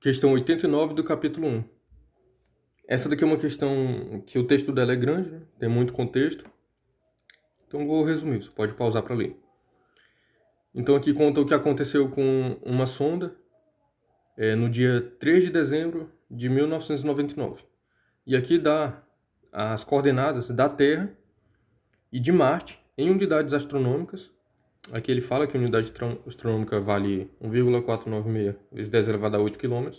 Questão 89 do capítulo 1. Essa daqui é uma questão que o texto dela é grande, né? Tem muito contexto. Então vou resumir, você pode pausar para ler. Então aqui conta o que aconteceu com uma sonda no dia 3 de dezembro de 1999. E aqui dá as coordenadas da Terra e de Marte em unidades astronômicas. Aqui ele fala que a unidade astronômica vale 1,496 vezes 10 elevado a 8 km,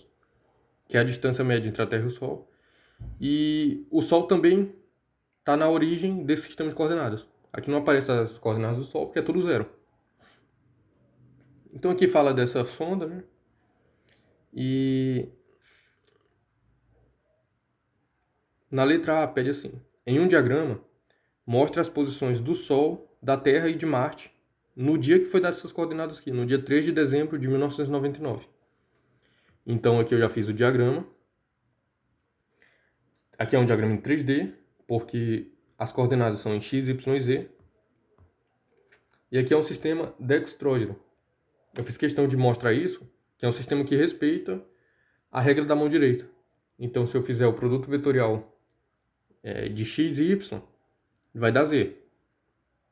que é a distância média entre a Terra e o Sol. E o Sol também está na origem desse sistema de coordenadas. Aqui não aparecem as coordenadas do Sol, porque é tudo zero. Então aqui fala dessa sonda, né? E na letra A pede assim: em um diagrama, mostre as posições do Sol, da Terra e de Marte no dia que foi dado essas coordenadas aqui, no dia 3 de dezembro de 1999. Então aqui eu já fiz o diagrama. Aqui é um diagrama em 3D, porque as coordenadas são em x, y e z. E aqui é um sistema dextrógeno. Eu fiz questão de mostrar isso, que é um sistema que respeita a regra da mão direita. Então, se eu fizer o produto vetorial de x e y, vai dar z.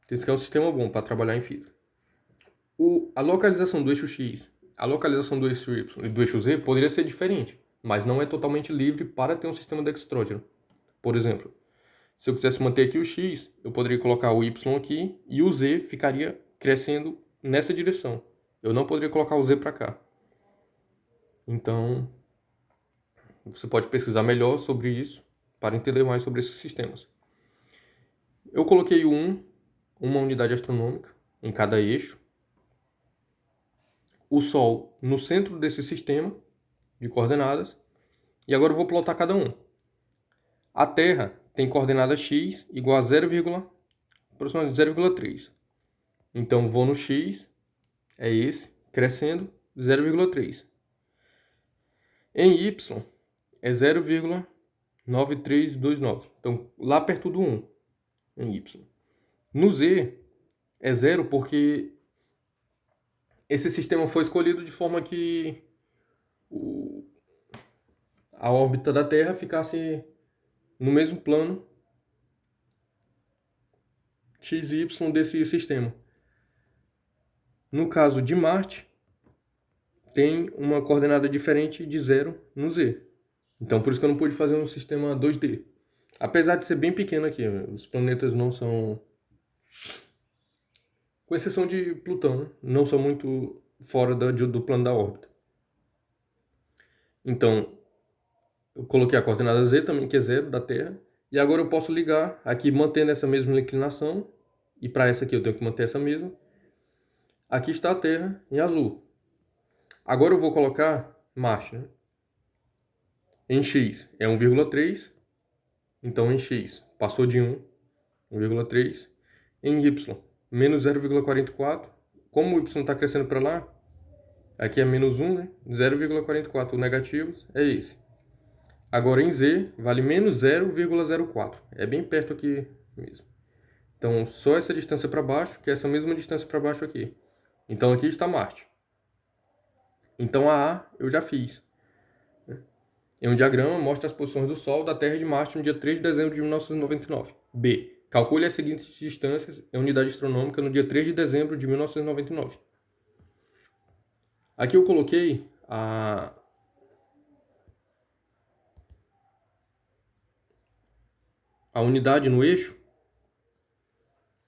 Então, isso aqui é um sistema bom para trabalhar em física. A localização do eixo x, a localização do eixo y e do eixo z poderia ser diferente, mas não é totalmente livre para ter um sistema dextrógeno. Por exemplo, se eu quisesse manter aqui o x, eu poderia colocar o y aqui e o z ficaria crescendo nessa direção. Eu não poderia colocar o z para cá. Então, você pode pesquisar melhor sobre isso para entender mais sobre esses sistemas. Eu coloquei uma unidade astronômica em cada eixo. O Sol no centro desse sistema de coordenadas. E agora eu vou plotar cada um. A Terra tem coordenada x igual a aproximadamente 0,3. Então vou no x, é esse, crescendo 0,3. Em y é 0,9329. Então lá perto do 1 em y. No z é 0 porque esse sistema foi escolhido de forma que a órbita da Terra ficasse no mesmo plano x e y desse sistema. No caso de Marte, tem uma coordenada diferente de 0 no z. Então por isso que eu não pude fazer um sistema 2D. Apesar de ser bem pequeno aqui, os planetas não são, com exceção de Plutão, né? Não são muito fora do plano da órbita. Então, eu coloquei a coordenada z também, que é 0 da Terra. E agora eu posso ligar aqui, mantendo essa mesma inclinação. E para essa aqui eu tenho que manter essa mesma. Aqui está a Terra em azul. Agora eu vou colocar Marte, né? Em x é 1,3. Então em x passou de 1, 1,3. Em y, menos 0,44. Como o y está crescendo para lá, aqui é menos 1, né? 0,44 negativos é esse. Agora em z vale menos 0,04. É bem perto aqui mesmo. Então só essa distância para baixo, que é essa mesma distância para baixo aqui. Então aqui está Marte. Então a eu já fiz. Em um diagrama mostra as posições do Sol, da Terra e de Marte no dia 3 de dezembro de 1999. B. Calcule as seguintes distâncias em unidade astronômica no dia 3 de dezembro de 1999. Aqui eu coloquei a unidade no eixo.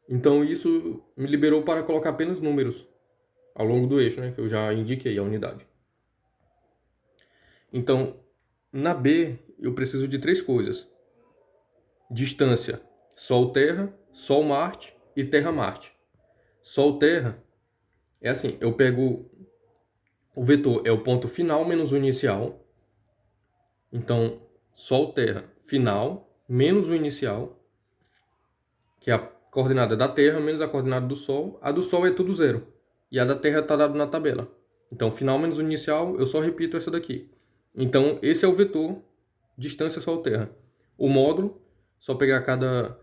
Então isso me liberou para colocar apenas números ao longo do eixo, né, que eu já indiquei a unidade. Então, na B, eu preciso de 3 coisas. Distância Sol-Terra, Sol-Marte e Terra-Marte. Sol-Terra é assim, eu pego o vetor, é o ponto final menos o inicial. Então, Sol-Terra, final, menos o inicial, que é a coordenada da Terra menos a coordenada do Sol. A do Sol é tudo 0. E a da Terra está dado na tabela. Então, final menos o inicial, eu só repito essa daqui. Então, esse é o vetor distância Sol-Terra. O módulo, só pegar cada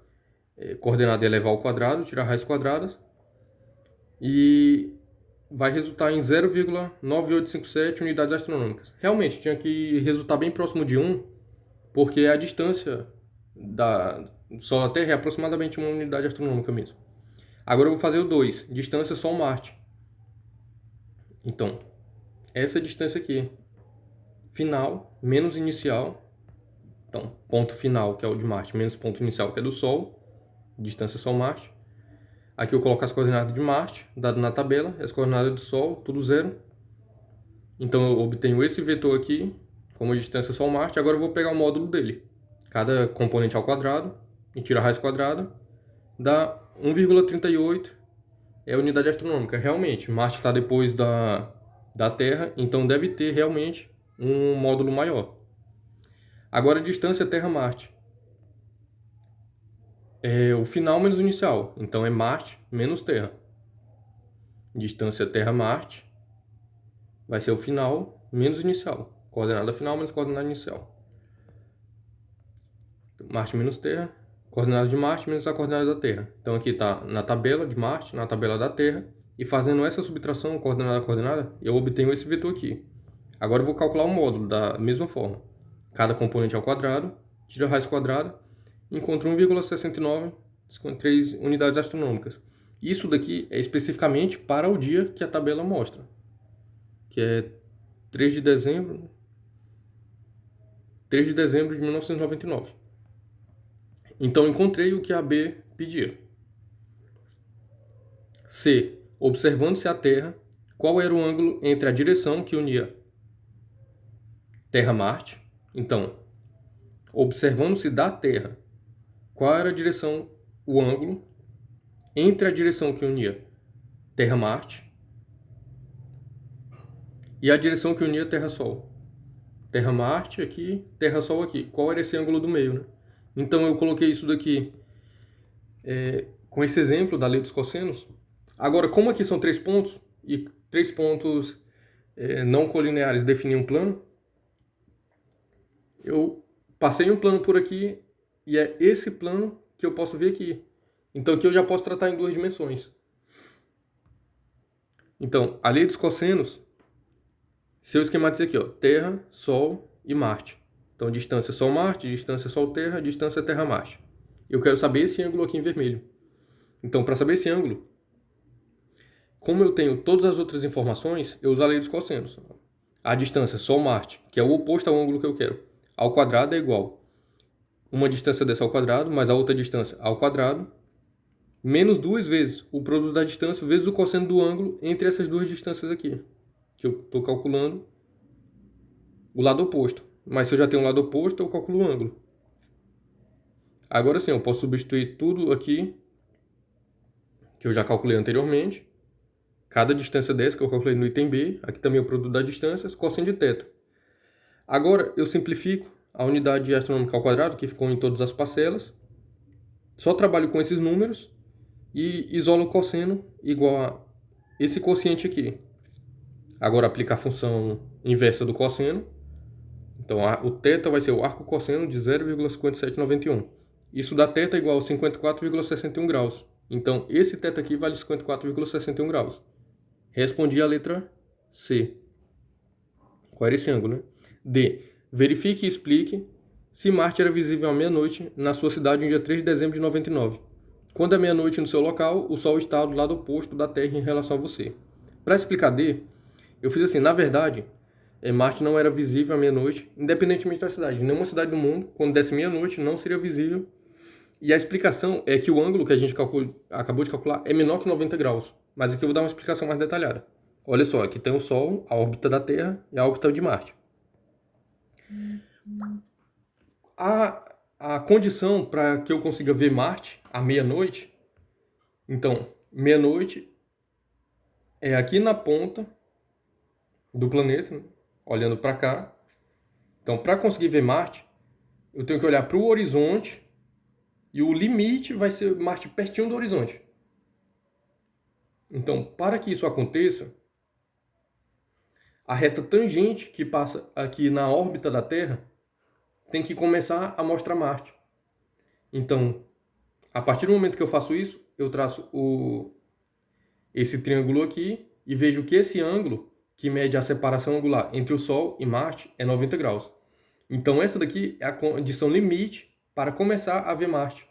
coordenada e elevar ao quadrado, tirar raízes quadradas. E vai resultar em 0,9857 unidades astronômicas. Realmente, tinha que resultar bem próximo de 1, porque a distância da Sol à Terra é aproximadamente 1 unidade astronômica mesmo. Agora eu vou fazer o 2, distância Sol-Marte. Então, essa distância aqui, final menos inicial. Então, ponto final, que é o de Marte, menos ponto inicial, que é do Sol, distância Sol-Marte. Aqui eu coloco as coordenadas de Marte, dado na tabela, as coordenadas do Sol, tudo zero. Então eu obtenho esse vetor aqui, como distância Sol-Marte. Agora eu vou pegar o módulo dele. Cada componente ao quadrado, e tiro a raiz quadrada, dá 1,38, é a unidade astronômica. Realmente, Marte está depois da Terra, então deve ter realmente um módulo maior. Agora a distância Terra-Marte. É o final menos o inicial. Então é Marte menos Terra. Distância Terra-Marte vai ser o final menos o inicial. Coordenada final menos coordenada inicial. Marte menos Terra. Coordenada de Marte menos a coordenada da Terra. Então aqui está na tabela de Marte, na tabela da Terra. E fazendo essa subtração, coordenada a coordenada, eu obtenho esse vetor aqui. Agora eu vou calcular o módulo da mesma forma. Cada componente ao quadrado, tiro a raiz quadrada, encontro 1,6953 unidades astronômicas. Isso daqui é especificamente para o dia que a tabela mostra, que é 3 de dezembro de 1999. Então encontrei o que a B pedia. C. Observando-se a Terra, qual era o ângulo entre a direção que unia Terra-Marte? Então, observando-se da Terra, qual era a direção, o ângulo entre a direção que unia Terra-Marte e a direção que unia Terra-Sol? Terra-Marte aqui, Terra-Sol aqui. Qual era esse ângulo do meio, né? Então eu coloquei isso daqui com esse exemplo da lei dos cossenos. Agora, como aqui são 3 pontos, e 3 pontos não colineares definem um plano, eu passei um plano por aqui e é esse plano que eu posso ver aqui. Então aqui eu já posso tratar em 2 dimensões. Então, a lei dos cossenos, se eu esquematizar aqui, ó, Terra, Sol e Marte. Então, distância Sol-Marte, distância Sol-Terra, distância Terra-Marte. Eu quero saber esse ângulo aqui em vermelho. Então, para saber esse ângulo, como eu tenho todas as outras informações, eu uso a lei dos cossenos. A distância Sol-Marte, que é o oposto ao ângulo que eu quero, ao quadrado é igual uma distância dessa ao quadrado, mais a outra distância ao quadrado, menos 2 vezes o produto da distância vezes o cosseno do ângulo entre essas 2 distâncias aqui, que eu estou calculando o lado oposto. Mas se eu já tenho um lado oposto, eu calculo o ângulo. Agora sim, eu posso substituir tudo aqui, que eu já calculei anteriormente. Cada distância dessa que eu calculei no item B, aqui também é o produto das distâncias, cosseno de θ. Agora eu simplifico a unidade astronômica ao quadrado, que ficou em todas as parcelas. Só trabalho com esses números e isolo o cosseno igual a esse quociente aqui. Agora aplicar a função inversa do cosseno. Então o θ vai ser o arco cosseno de 0,5791. Isso dá θ igual a 54,61 graus. Então esse θ aqui vale 54,61 graus. Respondi a letra C. Qual era esse ângulo, né? D. Verifique e explique se Marte era visível à meia-noite na sua cidade no dia 3 de dezembro de 99. Quando é meia-noite no seu local, o Sol está do lado oposto da Terra em relação a você. Para explicar D, eu fiz assim, na verdade, Marte não era visível à meia-noite, independentemente da cidade. Nenhuma cidade do mundo, quando desse meia-noite, não seria visível. E a explicação é que o ângulo que a gente acabou de calcular é menor que 90 graus. Mas aqui eu vou dar uma explicação mais detalhada. Olha só, aqui tem o Sol, a órbita da Terra e a órbita de Marte. A condição para que eu consiga ver Marte à meia-noite, então, meia-noite é aqui na ponta do planeta, né? Olhando para cá. Então, para conseguir ver Marte, eu tenho que olhar para o horizonte e o limite vai ser Marte pertinho do horizonte. Então, para que isso aconteça, a reta tangente que passa aqui na órbita da Terra tem que começar a mostrar Marte. Então, a partir do momento que eu faço isso, eu traço esse triângulo aqui e vejo que esse ângulo, que mede a separação angular entre o Sol e Marte, é 90 graus. Então essa daqui é a condição limite para começar a ver Marte.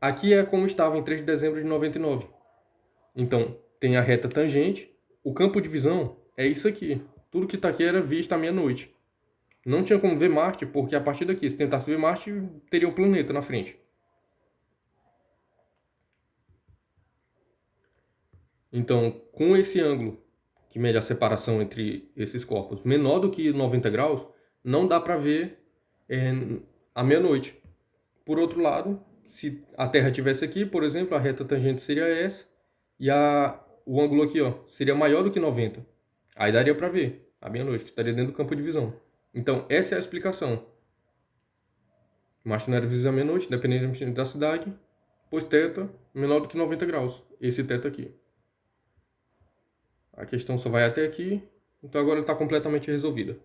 Aqui é como estava em 3 de dezembro de 99. Então, tem a reta tangente. O campo de visão é isso aqui. Tudo que está aqui era visto à meia-noite. Não tinha como ver Marte, porque a partir daqui, se tentasse ver Marte, teria o planeta na frente. Então, com esse ângulo, que mede a separação entre esses corpos, menor do que 90 graus, não dá para ver à meia-noite. Por outro lado, se a Terra estivesse aqui, por exemplo, a reta tangente seria essa, e o ângulo aqui ó, seria maior do que 90. Aí daria para ver à meia-noite, que estaria dentro do campo de visão. Então, essa é a explicação. Marte não era visível à meia-noite, independente da cidade, pois θ menor do que 90 graus. Esse θ aqui. A questão só vai até aqui, então agora está completamente resolvida.